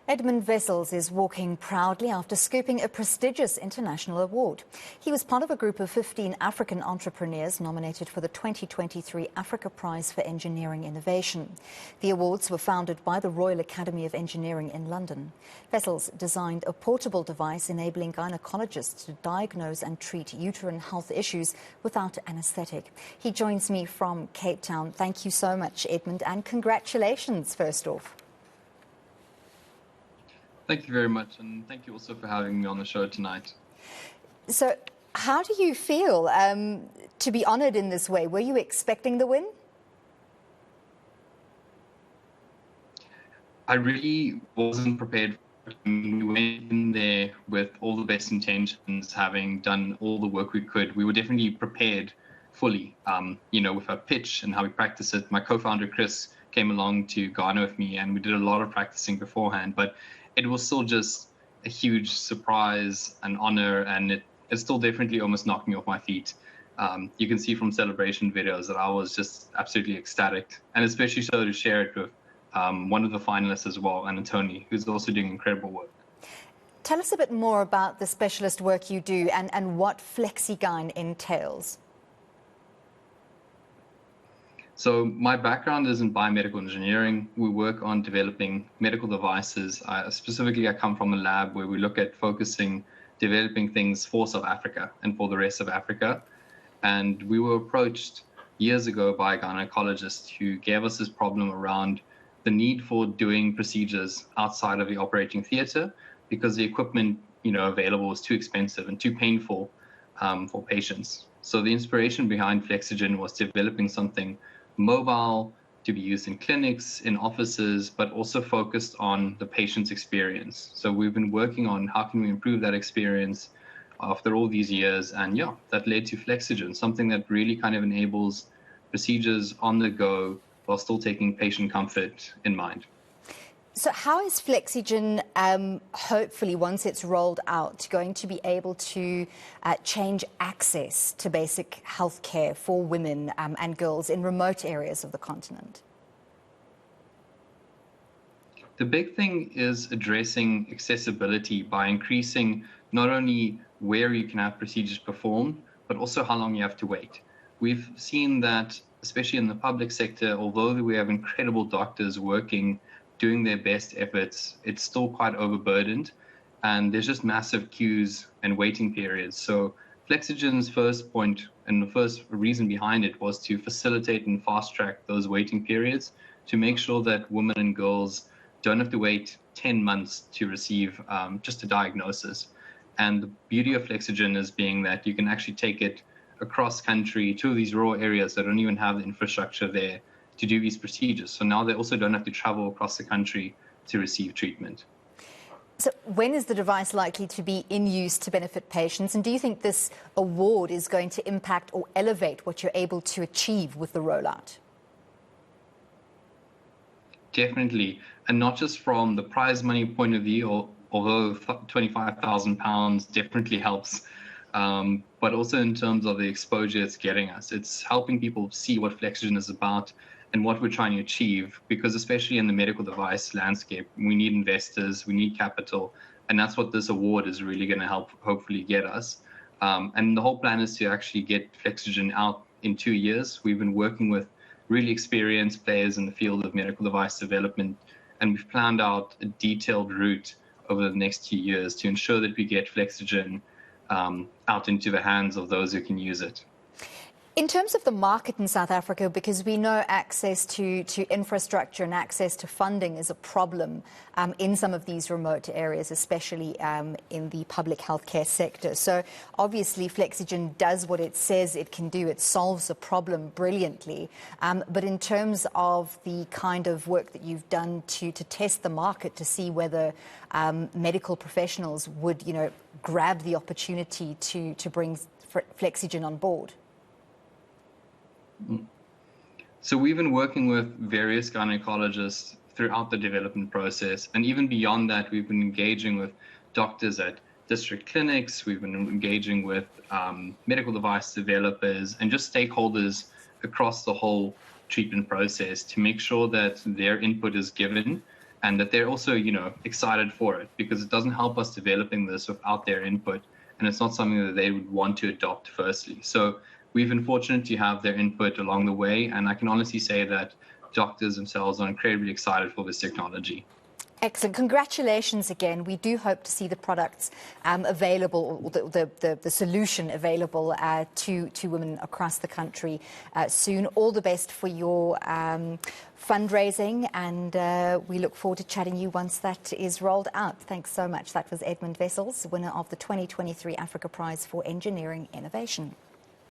Edmund Wessels is walking proudly after scooping a prestigious international award. He was part of a group of 15 African entrepreneurs nominated for the 2023 Africa Prize for Engineering Innovation. The awards were founded by the Royal Academy of Engineering in London. Wessels designed a portable device enabling gynaecologists to diagnose and treat uterine health issues without anaesthetic. He joins me from Cape Town. Thank you so much, Edmund, and congratulations, first off. Thank you very much, and thank you also for having me on the show tonight. So, how do you feel to be honoured in this way? Were you expecting the win? I really wasn't prepared. We went in there with all the best intentions, having done all the work we could. We were definitely prepared fully, with our pitch and how we practice it. My co-founder, Chris, came along to Ghana with me, and we did a lot of practicing beforehand, but it was still just a huge surprise and honor, and it still definitely almost knocked me off my feet. You can see from celebration videos that I was just absolutely ecstatic, and especially so to share it with one of the finalists as well, Tony, who's also doing incredible work. Tell us a bit more about the specialist work you do and what Flexigen entails. So my background is in biomedical engineering. We work on developing medical devices. Specifically, I come from a lab where we look at developing things for South Africa and for the rest of Africa. And we were approached years ago by a gynecologist who gave us this problem around the need for doing procedures outside of the operating theater because the equipment, available was too expensive and too painful for patients. So the inspiration behind Flexigen was developing something mobile to be used in clinics, in offices, but also focused on the patient's experience. So we've been working on how can we improve that experience after all these years. And that led to Flexigen, something that really kind of enables procedures on the go while still taking patient comfort in mind. So how is Flexigen, hopefully once it's rolled out, going to be able to change access to basic health care for women and girls in remote areas of the continent? The big thing is addressing accessibility by increasing not only where you can have procedures performed, but also how long you have to wait. We've seen that, especially in the public sector, although we have incredible doctors doing their best efforts, it's still quite overburdened, and there's just massive queues and waiting periods. So Flexigen's first point and the first reason behind it was to facilitate and fast track those waiting periods to make sure that women and girls don't have to wait 10 months to receive just a diagnosis. And the beauty of Flexigen is being that you can actually take it across country to these rural areas that don't even have the infrastructure there to do these procedures. So now they also don't have to travel across the country to receive treatment. So when is the device likely to be in use to benefit patients? And do you think this award is going to impact or elevate what you're able to achieve with the rollout? Definitely. And not just from the prize money point of view, although £25,000 definitely helps, but also in terms of the exposure it's getting us. It's helping people see what Flexigen is about and what we're trying to achieve, because especially in the medical device landscape, we need investors, we need capital, and that's what this award is really going to help hopefully get us. And the whole plan is to actually get Flexigen out in 2 years. We've been working with really experienced players in the field of medical device development, and we've planned out a detailed route over the next 2 years to ensure that we get Flexigen out into the hands of those who can use it. In terms of the market in South Africa, because we know access to infrastructure and access to funding is a problem in some of these remote areas, especially in the public healthcare sector. So obviously Flexigen does what it says it can do. It solves a problem brilliantly. But in terms of the kind of work that you've done to test the market to see whether medical professionals would, grab the opportunity to bring Flexigen on board. So we've been working with various gynecologists throughout the development process, and even beyond that, we've been engaging with doctors at district clinics, we've been engaging with medical device developers and just stakeholders across the whole treatment process to make sure that their input is given and that they're also, excited for it, because it doesn't help us developing this without their input, and it's not something that they would want to adopt firstly. So we've been fortunate to have their input along the way, and I can honestly say that doctors themselves are incredibly excited for this technology. Excellent. Congratulations again. We do hope to see the products available, or the solution available to women across the country soon. All the best for your fundraising, and we look forward to chatting you once that is rolled out. Thanks so much. That was Edmund Wessels, winner of the 2023 Africa Prize for Engineering Innovation.